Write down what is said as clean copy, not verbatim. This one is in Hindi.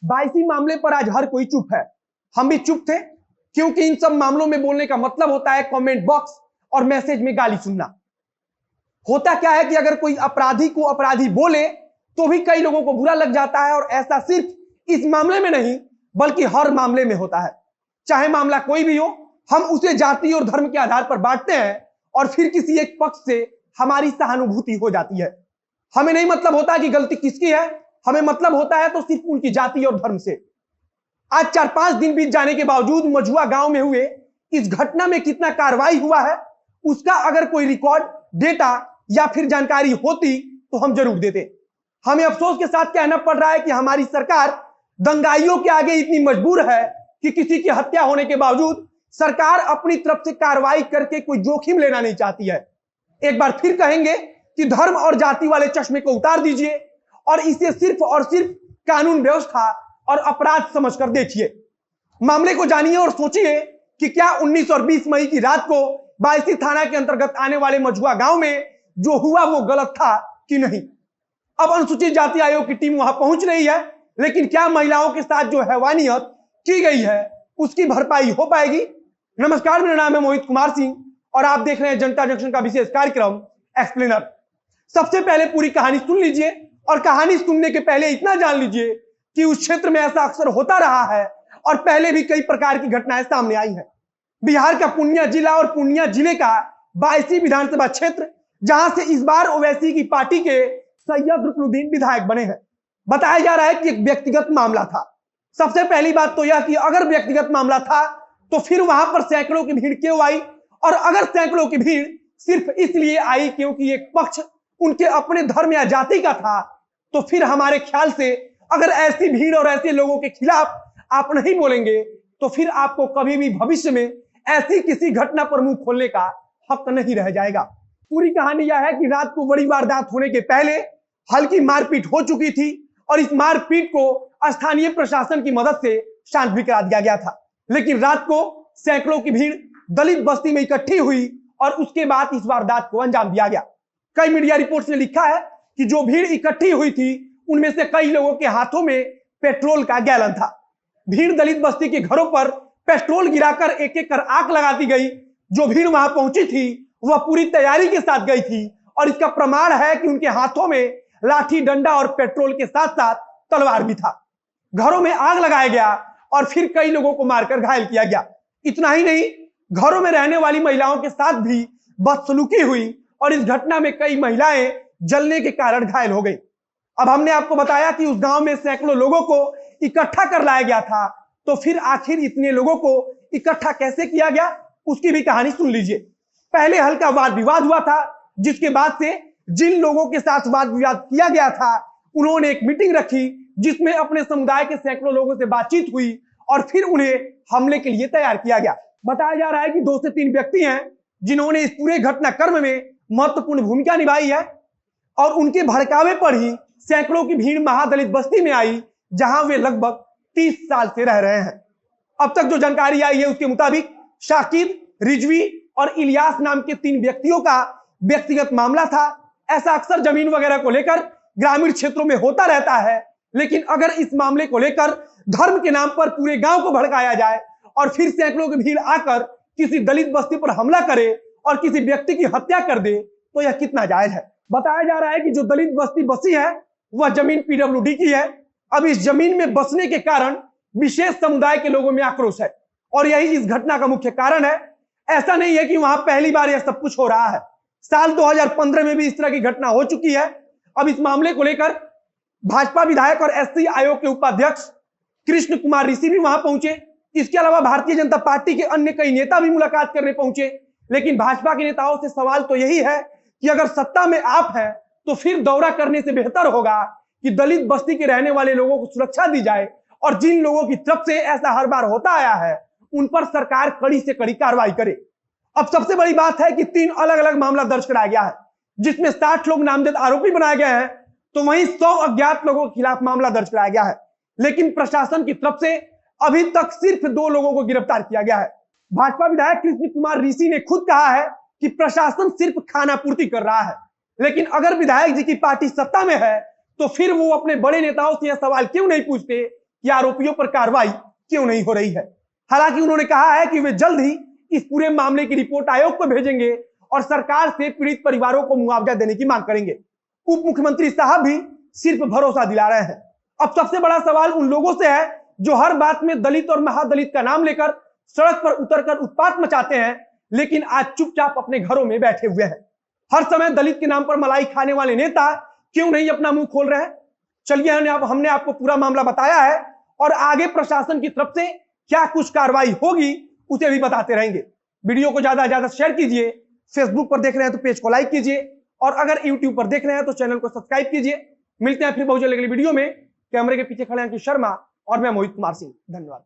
22 मामले पर आज हर कोई चुप है। हम भी चुप थे, क्योंकि इन सब मामलों में बोलने का मतलब होता है कमेंट बॉक्स और मैसेज में गाली सुनना। होता क्या है कि अगर कोई अपराधी को अपराधी बोले तो भी कई लोगों को बुरा लग जाता है, और ऐसा सिर्फ इस मामले में नहीं बल्कि हर मामले में होता है। चाहे मामला कोई भी हो, हम उसे जाति और धर्म के आधार पर बांटते हैं और फिर किसी एक पक्ष से हमारी सहानुभूति हो जाती है। हमें नहीं मतलब होता कि गलती किसकी है, हमें मतलब होता है तो सिर्फ उनकी जाति और धर्म से। आज 4-5 दिन बीत जाने के बावजूद मझुआ गांव में हुए इस घटना में कितना कार्रवाई हुआ है, उसका अगर कोई रिकॉर्ड, डेटा या फिर जानकारी होती तो हम जरूर देते। हमें अफसोस के साथ कहना पड़ रहा है कि हमारी सरकार दंगाइयों के आगे इतनी मजबूर है कि किसी की हत्या होने के बावजूद सरकार अपनी तरफ से कार्रवाई करके कोई जोखिम लेना नहीं चाहती है। एक बार फिर कहेंगे कि धर्म और जाति वाले चश्मे को उतार दीजिए और इसे सिर्फ और सिर्फ कानून व्यवस्था और अपराध समझकर देखिए। मामले को जानिए और सोचिए कि क्या 19 और 20 मई की रात को 22 थाना के अंतर्गत आने वाले मझुआ गांव में जो हुआ वो गलत था कि नहीं। अब अनुसूचित जाति आयोग की टीम वहां पहुंच रही है, लेकिन क्या महिलाओं के साथ जो हैवानियत की गई है उसकी भरपाई हो पाएगी? नमस्कार, मेरा नाम है मोहित कुमार सिंह और आप देख रहे हैं जनता जंक्शन का विशेष कार्यक्रम एक्सप्लेनर। सबसे पहले पूरी कहानी सुन लीजिए, और कहानी सुनने के पहले इतना जान लीजिए कि उस क्षेत्र में ऐसा अक्सर होता रहा है और पहले भी कई प्रकार की घटनाएं सामने आई हैं। बिहार का पूर्णिया जिला और पूर्णिया जिले का 22 विधानसभा क्षेत्र, जहां से इस बार ओवैसी की पार्टी के सैयद रुकनुद्दीन विधायक बने हैं। बताया जा रहा है कि एक व्यक्तिगत मामला था। सबसे पहली बात तो यह कि अगर व्यक्तिगत मामला था तो फिर वहां पर सैकड़ों की भीड़ क्यों आई? और अगर सैकड़ों की भीड़ सिर्फ इसलिए आई क्योंकि एक पक्ष उनके अपने धर्म या जाति का था, तो फिर हमारे ख्याल से अगर ऐसी भीड़ और ऐसे लोगों के खिलाफ आप नहीं बोलेंगे तो फिर आपको कभी भी भविष्य में ऐसी किसी घटना पर मुंह खोलने का हक नहीं रह जाएगा। पूरी कहानी यह है कि रात को बड़ी वारदात होने के पहले हल्की मारपीट हो चुकी थी और इस मारपीट को स्थानीय प्रशासन की मदद से शांत भी करा दिया गया था। लेकिन रात को सैकड़ों की भीड़ दलित बस्ती में इकट्ठी हुई और उसके बाद इस वारदात को अंजाम दिया गया। कई मीडिया रिपोर्ट्स ने लिखा है कि जो भीड़ इकट्ठी हुई थी उनमें से कई लोगों के हाथों में पेट्रोल का गैलन था। भीड़ दलित बस्ती के घरों पर पेट्रोल गिराकर एक एक कर आग लगाती गई। जो भीड़ वहां पहुंची थी वह पूरी तैयारी के साथ गई थी और इसका प्रमाण है कि उनके हाथों में लाठी, डंडा और पेट्रोल के साथ साथ तलवार भी था। घरों में आग लगाया गया और फिर कई लोगों को मारकर घायल किया गया। इतना ही नहीं, घरों में रहने वाली महिलाओं के साथ भी बदसलूकी हुई और इस घटना में कई महिलाएं जलने के कारण घायल हो गई। अब हमने आपको बताया कि उस गांव में सैकड़ों लोगों को इकट्ठा कर लाया गया था, तो फिर आखिर इतने लोगों को इकट्ठा कैसे किया गया उसकी भी कहानी सुन लीजिए। पहले हल्का वाद विवाद हुआ था, जिसके बाद से जिन लोगों के साथ वाद विवाद किया गया था उन्होंने एक मीटिंग रखी जिसमें अपने समुदाय के सैकड़ों लोगों से बातचीत हुई और फिर उन्हें हमले के लिए तैयार किया गया। बताया जा रहा है कि 2 से 3 व्यक्ति हैं जिन्होंने इस पूरे घटनाक्रम में महत्वपूर्ण भूमिका निभाई है और उनके भड़कावे पर ही सैकड़ों की भीड़ महादलित बस्ती में आई, जहां वे लगभग 30 साल से रह रहे हैं। अब तक जो जानकारी आई है उसके मुताबिक शाकिर, रिजवी और इलियास नाम के 3 व्यक्तियों का व्यक्तिगत मामला था। ऐसा अक्सर जमीन वगैरह को लेकर ग्रामीण क्षेत्रों में होता रहता है, लेकिन अगर इस मामले को लेकर धर्म के नाम पर पूरे गांव को भड़काया जाए और फिर सैकड़ों की भीड़ आकर किसी दलित बस्ती पर हमला करे और किसी व्यक्ति की हत्या कर दे तो यह कितना जायज है। बताया जा रहा है कि जो दलित बस्ती बसी है वह जमीन पीडब्ल्यूडी की है। अब इस जमीन में बसने के कारण विशेष समुदाय के लोगों में आक्रोश है और यही इस घटना का मुख्य कारण है। ऐसा नहीं है कि वहां पहली बार यह सब कुछ हो रहा है, साल 2015 में भी इस तरह की घटना हो चुकी है। अब इस मामले को लेकर भाजपा विधायक और एससी आयोग के उपाध्यक्ष कृष्ण कुमार ऋषि भी वहां पहुंचे। इसके अलावा भारतीय जनता पार्टी के अन्य कई नेता भी मुलाकात करने पहुंचे। लेकिन भाजपा के नेताओं से सवाल तो यही है कि अगर सत्ता में आप हैं तो फिर दौरा करने से बेहतर होगा कि दलित बस्ती के रहने वाले लोगों को सुरक्षा दी जाए और जिन लोगों की तरफ से ऐसा हर बार होता आया है उन पर सरकार कड़ी से कड़ी कार्रवाई करे। अब सबसे बड़ी बात है कि 3 अलग अलग मामला दर्ज कराया गया है, जिसमें 60 लोग नामजद आरोपी बनाए गए हैं, तो वहीं 100 अज्ञात लोगों के खिलाफ मामला दर्ज कराया गया है। लेकिन प्रशासन की तरफ से अभी तक सिर्फ 2 लोगों को गिरफ्तार किया गया है। भाजपा विधायक कृष्ण कुमार ऋषि ने खुद कहा है कि प्रशासन सिर्फ खाना पूर्ति कर रहा है, लेकिन अगर विधायक जी की पार्टी सत्ता में है तो फिर वो अपने बड़े नेताओं से यह सवाल क्यों नहीं पूछते कि आरोपियों पर कार्रवाई क्यों नहीं हो रही है। हालांकि उन्होंने कहा है कि वे जल्द ही इस पूरे मामले की रिपोर्ट आयोग को भेजेंगे और सरकार से पीड़ित परिवारों को मुआवजा देने की मांग करेंगे। उप मुख्यमंत्री साहब भी सिर्फ भरोसा दिला रहे हैं। अब सबसे बड़ा सवाल उन लोगों से है जो हर बात में दलित और महादलित का नाम लेकर सड़क पर उतरकर उत्पात मचाते हैं, लेकिन आज चुपचाप अपने घरों में बैठे हुए हैं। हर समय दलित के नाम पर मलाई खाने वाले नेता क्यों नहीं अपना मुंह खोल रहे हैं? चलिए हमने आपको पूरा मामला बताया है और आगे प्रशासन की तरफ से क्या कुछ कार्रवाई होगी उसे भी बताते रहेंगे। वीडियो को ज्यादा से ज्यादा शेयर कीजिए। फेसबुक पर देख रहे हैं तो पेज को लाइक कीजिए और अगर यूट्यूब पर देख रहे हैं तो चैनल को सब्सक्राइब कीजिए। मिलते हैं फिर बहुत जल्द अगली वीडियो में। कैमरे के पीछे खड़े हैं अंकित शर्मा और मैं मोहित कुमार सिंह। धन्यवाद।